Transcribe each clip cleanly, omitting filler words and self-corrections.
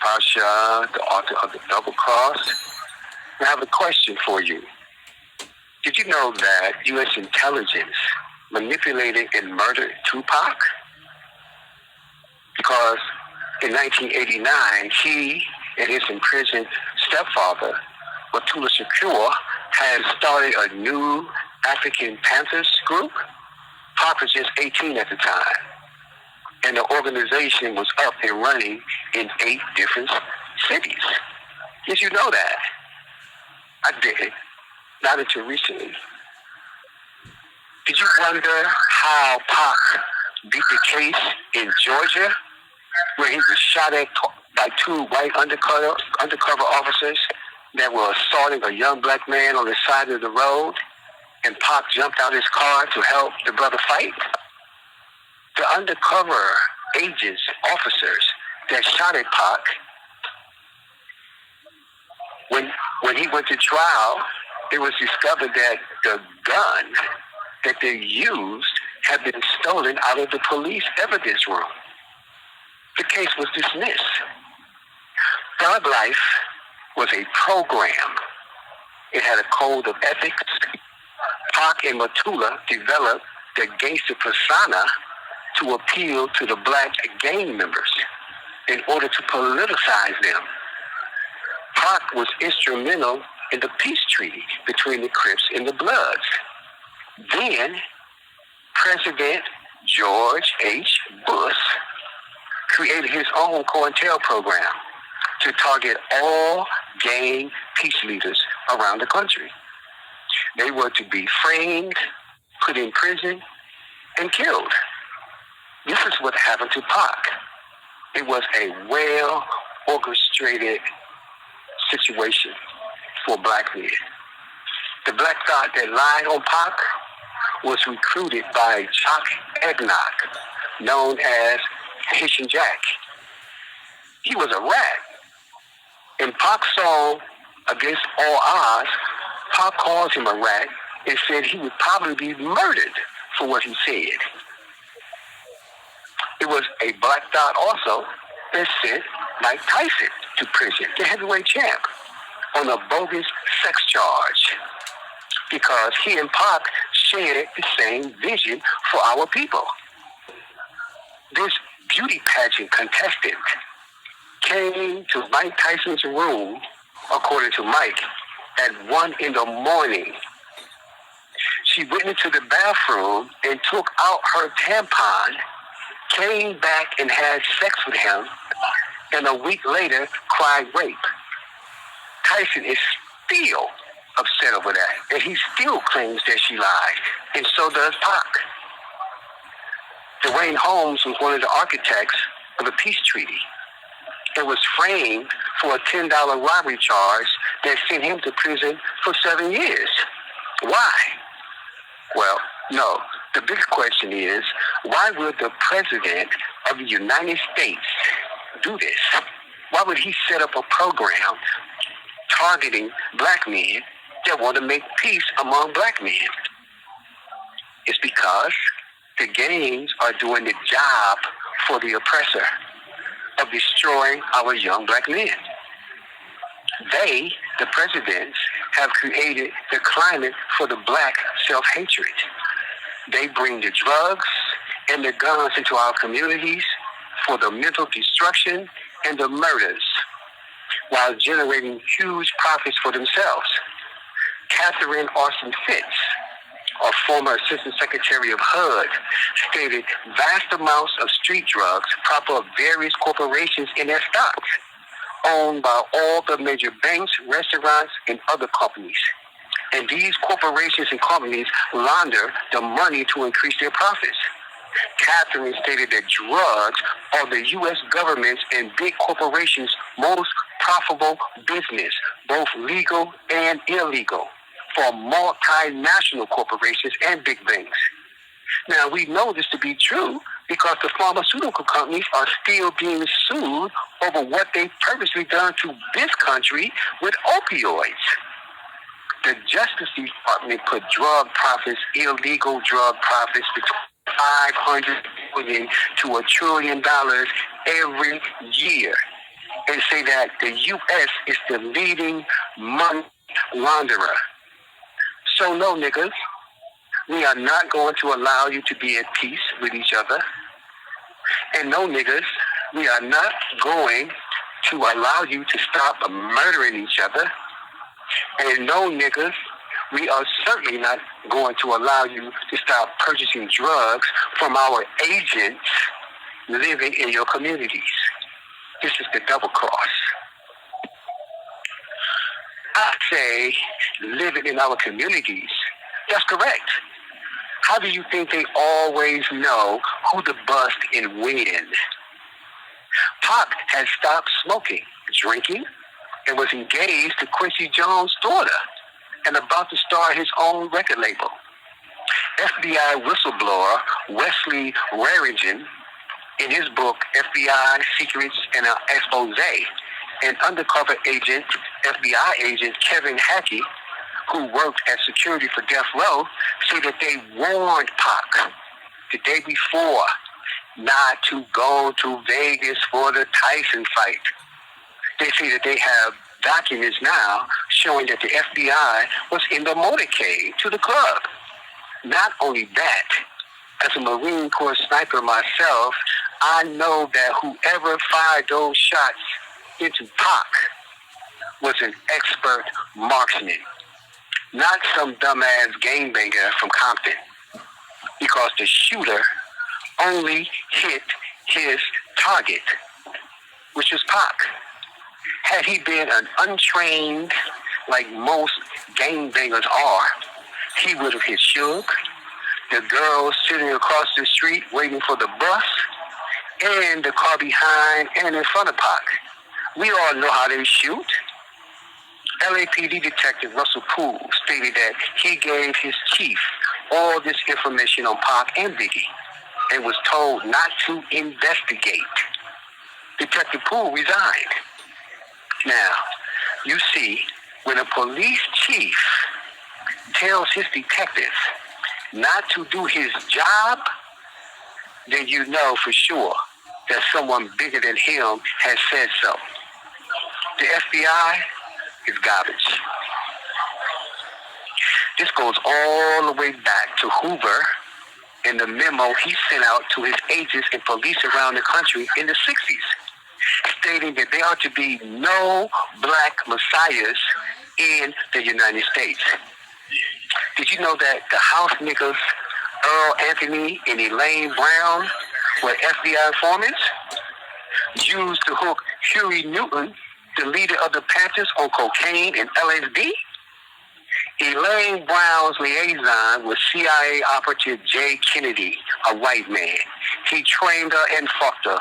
Pasha, the author of The Double Cross. I have a question for you. Did you know that U.S. intelligence manipulated and murdered Tupac? Because in 1989, he and his imprisoned stepfather, Batula Shakur, had started a new African Panthers group. Pac was just 18 at the time. And the organization was up and running in 8 different cities. Did you know that? I didn't. Not until recently. Did you wonder how Pac beat the case in Georgia, where he was shot at by 2 white undercover officers that were assaulting a young black man on the side of the road, and Pac jumped out his car to help the brother fight? The undercover agents, officers that shot at Pac, when he went to trial, it was discovered that the gun that they used had been stolen out of the police evidence room. The case was dismissed. Thug Life was a program. It had a code of ethics. Pac and Batula developed the gangster persona to appeal to the black gang members in order to politicize them. Pac was instrumental in the peace treaty between the Crips and the Bloods. Then, President George H. Bush created his own COINTEL program to target all gang peace leaders around the country. They were to be framed, put in prison, and killed. This is what happened to Pac. It was a well-orchestrated situation for black men. The black thought that lied on Pac was recruited by Jock Eggnog, known as Haitian Jack. He was a rat. In Pac's song, Against All Odds, Pac called him a rat and said he would probably be murdered for what he said. It was a black thought also that sent Mike Tyson to prison, the heavyweight champ, on a bogus sex charge, because he and Pac shared the same vision for our people. This beauty pageant contestant came to Mike Tyson's room, according to Mike, at 1 a.m. She went into the bathroom and took out her tampon, came back and had sex with him, and a week later cried rape. Tyson is still upset over that, and he still claims that she lied, and so does Pac. Dwayne Holmes was one of the architects of the peace treaty and was framed for a $10 robbery charge that sent him to prison for 7 years. Why? Well, no. The big question is, why would the President of the United States do this? Why would he set up a program targeting black men that want to make peace among black men? It's because the gangs are doing the job for the oppressor of destroying our young black men. They, the presidents, have created the climate for the black self-hatred. They bring the drugs and the guns into our communities for the mental destruction and the murders, while generating huge profits for themselves. Catherine Austin Fitts, a former Assistant Secretary of HUD, stated vast amounts of street drugs prop up various corporations in their stocks, owned by all the major banks, restaurants, and other companies. And these corporations and companies launder the money to increase their profits. Catherine stated that drugs are the U.S. government's and big corporations' most profitable business, both legal and illegal, for multinational corporations and big banks. Now, we know this to be true because the pharmaceutical companies are still being sued over what they've purposely done to this country with opioids. The Justice Department put drug profits, illegal drug profits, between $500 billion to $1 trillion every year. and say that the U.S. is the leading money launderer. So no, niggas, we are not going to allow you to be at peace with each other. And no, niggas, we are not going to allow you to stop murdering each other. And no, niggas, we are certainly not going to allow you to stop purchasing drugs from our agents living in your communities. This is the double cross. I say living in our communities. That's correct. How do you think they always know who to bust and when? Pac had stopped smoking, drinking, and was engaged to Quincy Jones' daughter and about to start his own record label. FBI whistleblower Wesley Rarigan, in his book, FBI Secrets and an Expose, and undercover agent, FBI agent Kevin Hackey, who worked as security for Death Row, say that they warned Pac the day before not to go to Vegas for the Tyson fight. They say that they have documents now showing that the FBI was in the motorcade to the club. Not only that, as a Marine Corps sniper myself, I know that whoever fired those shots into Pac was an expert marksman, not some dumbass gangbanger from Compton, because the shooter only hit his target, which was Pac. Had he been an untrained, like most gangbangers are, he would have hit Suge, the girl sitting across the street waiting for the bus, and the car behind and in front of Pac. We all know how they shoot. LAPD Detective Russell Poole stated that he gave his chief all this information on Pac and Biggie and was told not to investigate. Detective Poole resigned. Now, you see, when a police chief tells his detective not to do his job, then you know for sure that someone bigger than him has said so. The FBI is garbage. This goes all the way back to Hoover and the memo he sent out to his agents and police around the country in the 60s, stating that there ought to be no black messiahs in the United States. Did you know that the house niggas Earl Anthony and Elaine Brown were FBI informants used to hook Huey Newton, the leader of the Panthers, on cocaine and LSD? Elaine Brown's liaison was CIA operative Jay Kennedy, a white man. He trained her and fucked her.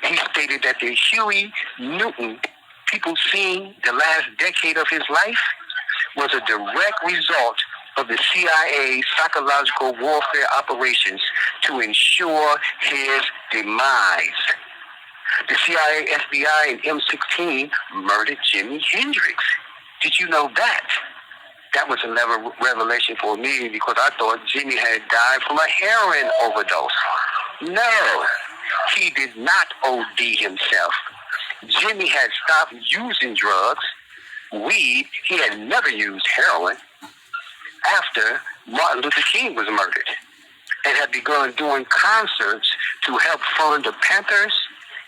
He stated that the Huey Newton people seen the last decade of his life was a direct result of the CIA's psychological warfare operations to ensure his demise. The CIA, FBI, and M16 murdered Jimi Hendrix. Did you know that? That was a revelation for me because I thought Jimmy had died from a heroin overdose. No, he did not OD himself. Jimmy had stopped using drugs, weed. He had never used heroin after Martin Luther King was murdered and had begun doing concerts to help fund the Panthers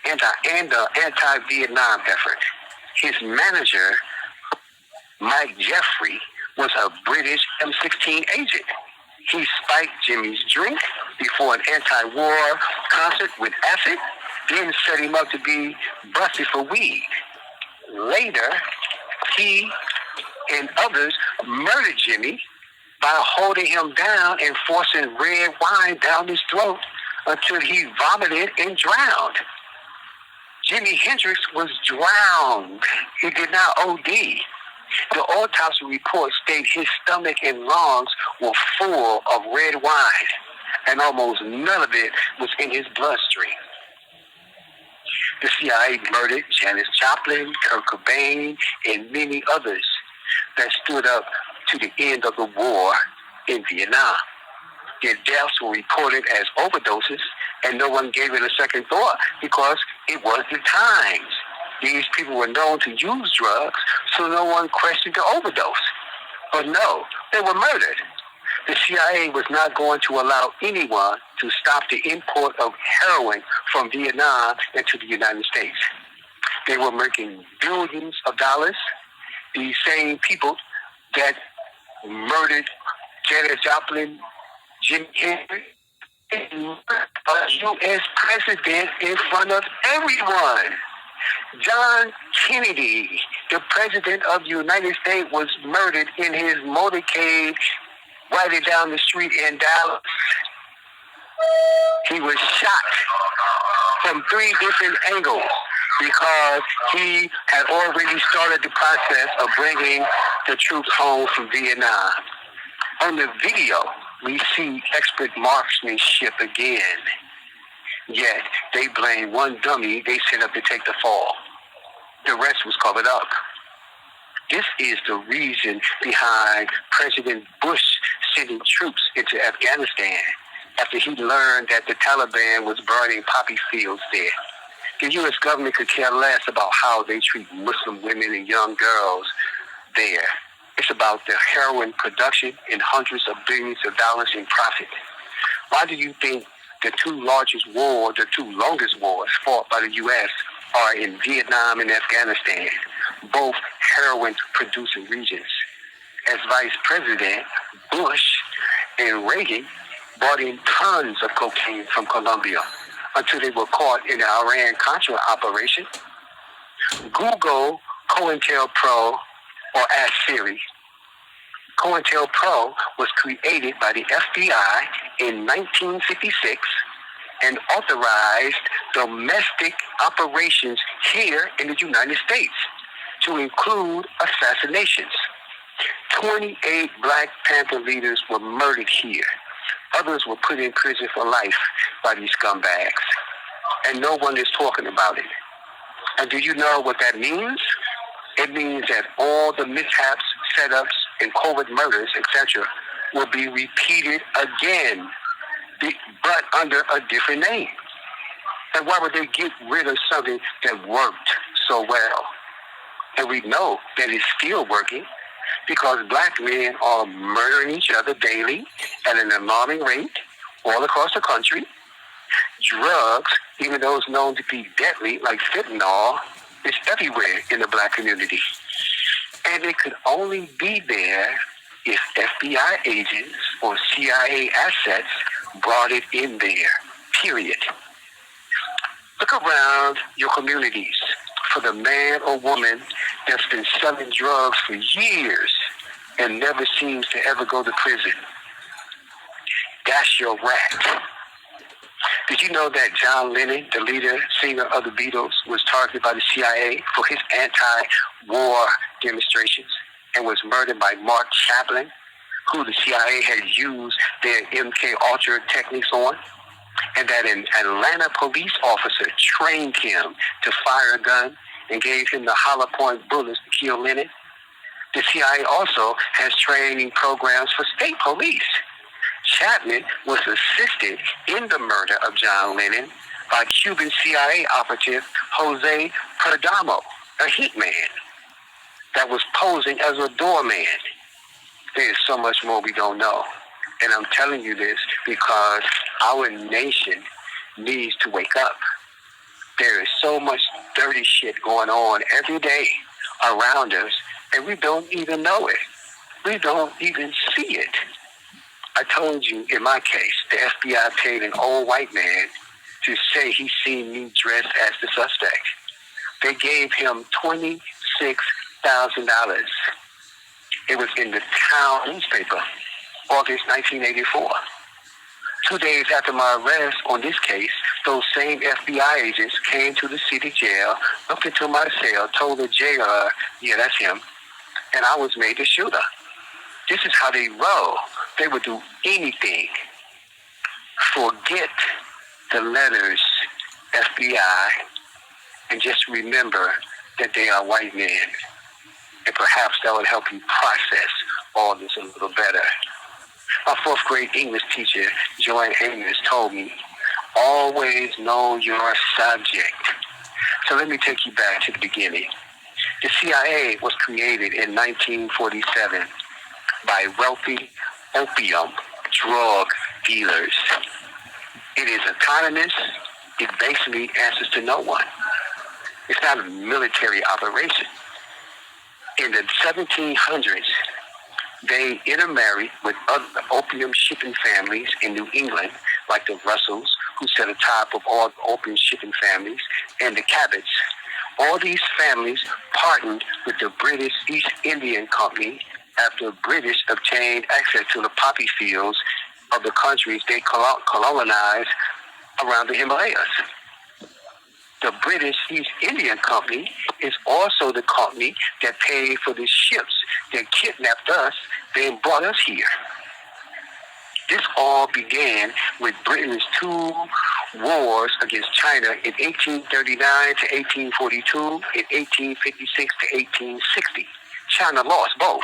and the anti-Vietnam effort. His manager, Mike Jeffrey, was a British M16 agent. He spiked Jimmy's drink before an anti-war concert with acid, then set him up to be busted for weed. Later, he and others murdered Jimmy by holding him down and forcing red wine down his throat until he vomited and drowned. Jimi Hendrix was drowned. He did not OD. The autopsy report stated his stomach and lungs were full of red wine, and almost none of it was in his bloodstream. The CIA murdered Janis Joplin, Kurt Cobain, and many others that stood up to the end of the war in Vietnam. Their deaths were reported as overdoses, and no one gave it a second thought because it was the times. These people were known to use drugs, so no one questioned the overdose. But no, they were murdered. The CIA was not going to allow anyone to stop the import of heroin from Vietnam into the United States. They were making billions of dollars. These same people that murdered Janis Joplin, Jim Henry, a U.S. president in front of everyone. John Kennedy, the president of the United States, was murdered in his motorcade right down the street in Dallas. He was shot from 3 different angles because he had already started the process of bringing the troops home from Vietnam. On the video, we see expert marksmanship again. Yet, they blame one dummy they set up to take the fall. The rest was covered up. This is the reason behind President Bush sending troops into Afghanistan after he learned that the Taliban was burning poppy fields there. The U.S. government could care less about how they treat Muslim women and young girls there. It's about the heroin production and hundreds of billions of dollars in profit. Why do you think the 2 longest wars fought by the U.S. are in Vietnam and Afghanistan, both heroin-producing regions? As Vice President, Bush and Reagan brought in tons of cocaine from Colombia until they were caught in the Iran-Contra operation. Google COINTELPRO or Ask Siri. COINTELPRO was created by the FBI in 1956 and authorized domestic operations here in the United States to include assassinations. 28 Black Panther leaders were murdered here. Others were put in prison for life by these scumbags. And no one is talking about it. And do you know what that means? It means that all the mishaps, setups, and covert murders, etc., will be repeated again, but under a different name. And why would they get rid of something that worked so well? And we know that it's still working because Black men are murdering each other daily at an alarming rate all across the country. Drugs, even those known to be deadly, like fentanyl, is everywhere in the Black community. And it could only be there if FBI agents or CIA assets brought it in there, period. Look around your communities for the man or woman that's been selling drugs for years and never seems to ever go to prison. That's your rat. Did you know that John Lennon, the leader, singer of the Beatles, was targeted by the CIA for his anti-war demonstrations and was murdered by Mark Chaplin, who the CIA had used their MK Ultra techniques on? And that an Atlanta police officer trained him to fire a gun and gave him the hollow point bullets to kill Lennon? The CIA also has training programs for state police. Chapman was assisted in the murder of John Lennon by Cuban CIA operative Jose Perdomo, a hitman that was posing as a doorman. There is so much more we don't know. And I'm telling you this because our nation needs to wake up. There is so much dirty shit going on every day around us, and we don't even know it. We don't even see it. I told you, in my case, the FBI paid an old white man to say he seen me dressed as the suspect. They gave him $26,000. It was in the town newspaper, August 1984. 2 days after my arrest on this case, those same FBI agents came to the city jail, looked into my cell, told the jailer, yeah, that's him, and I was made the shooter. This is how they roll. They would do anything. Forget the letters FBI and just remember that they are white men. And perhaps that would help you process all this a little better. My 4th grade English teacher, Joanne Amos, told me, always know your subject. So let me take you back to the beginning. The CIA was created in 1947 by wealthy opium drug dealers. It is autonomous. It basically answers to no one. It's not a military operation. In the 1700s, they intermarried with other opium shipping families in New England, like the Russells, who sat atop of all the opium shipping families, and the Cabots. All these families partnered with the British East Indian Company after the British obtained access to the poppy fields of the countries they colonized around the Himalayas. The British East Indian Company is also the company that paid for the ships that kidnapped us, then brought us here. This all began with Britain's two wars against China in 1839 to 1842 and 1856 to 1860. China lost both.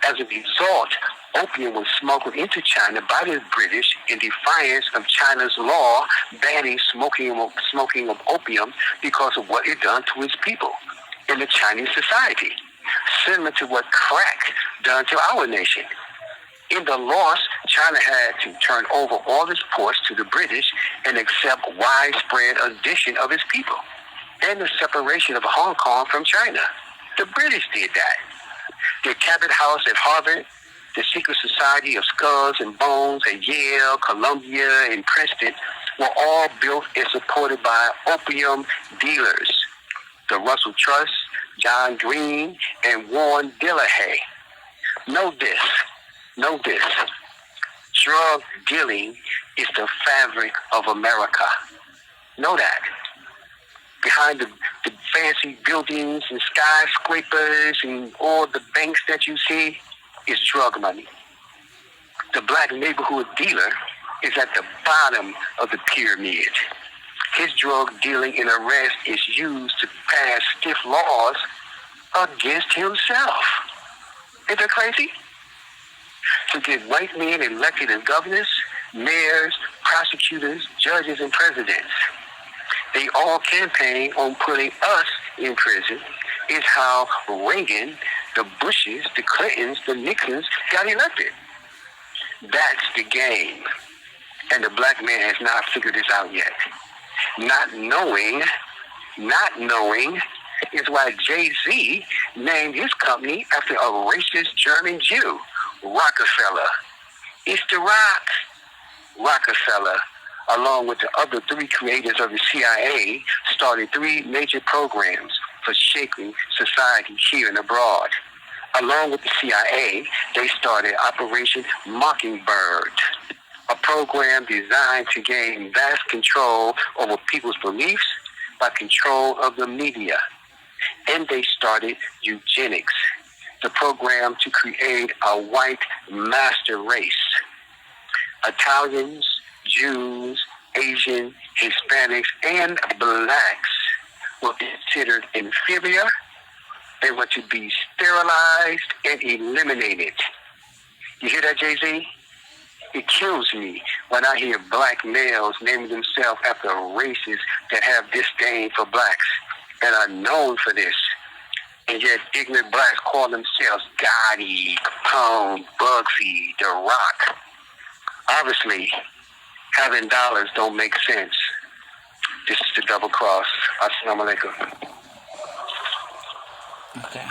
As a result, opium was smuggled into China by the British in defiance of China's law banning smoking of opium because of what it done to its people in the Chinese society, similar to what crack done to our nation. In the loss, China had to turn over all its ports to the British and accept widespread addition of its people and the separation of Hong Kong from China. The British did that. The Cabot House at Harvard, the secret society of skulls and bones at Yale, Columbia, and Princeton were all built and supported by opium dealers. The Russell Trust, John Green, and Warren Dillahay. Know this. Drug dealing is the fabric of America. Know that. Behind the fancy buildings and skyscrapers and all the banks that you see is drug money. The black neighborhood dealer is at the bottom of the pyramid. His drug dealing and arrest is used to pass stiff laws against himself. Isn't that crazy? To get white men elected as governors, mayors, prosecutors, judges, and presidents. They all campaign on putting us in prison. Is how Reagan, the Bushes, the Clintons, the Nixons got elected. That's the game. And the black man has not figured this out yet. Not knowing is why Jay-Z named his company after a racist German Jew, Rockefeller. It's the Rock. Rockefeller, along with the other three creators of the CIA, started three major programs for shaping society here and abroad. Along with the CIA, they started Operation Mockingbird, a program designed to gain vast control over people's beliefs by control of the media. And they started eugenics, the program to create a white master race. Italians, Jews, Asian, Hispanics, and blacks were considered inferior. They were to be sterilized and eliminated. You hear that, Jay-Z? It kills me when I hear black males naming themselves after races that have disdain for blacks and are known for this. And yet ignorant blacks call themselves Gotti, Capone, Bugsy, The Rock. Obviously, having dollars don't make sense. This is the double cross. Assalamu alaikum. Okay.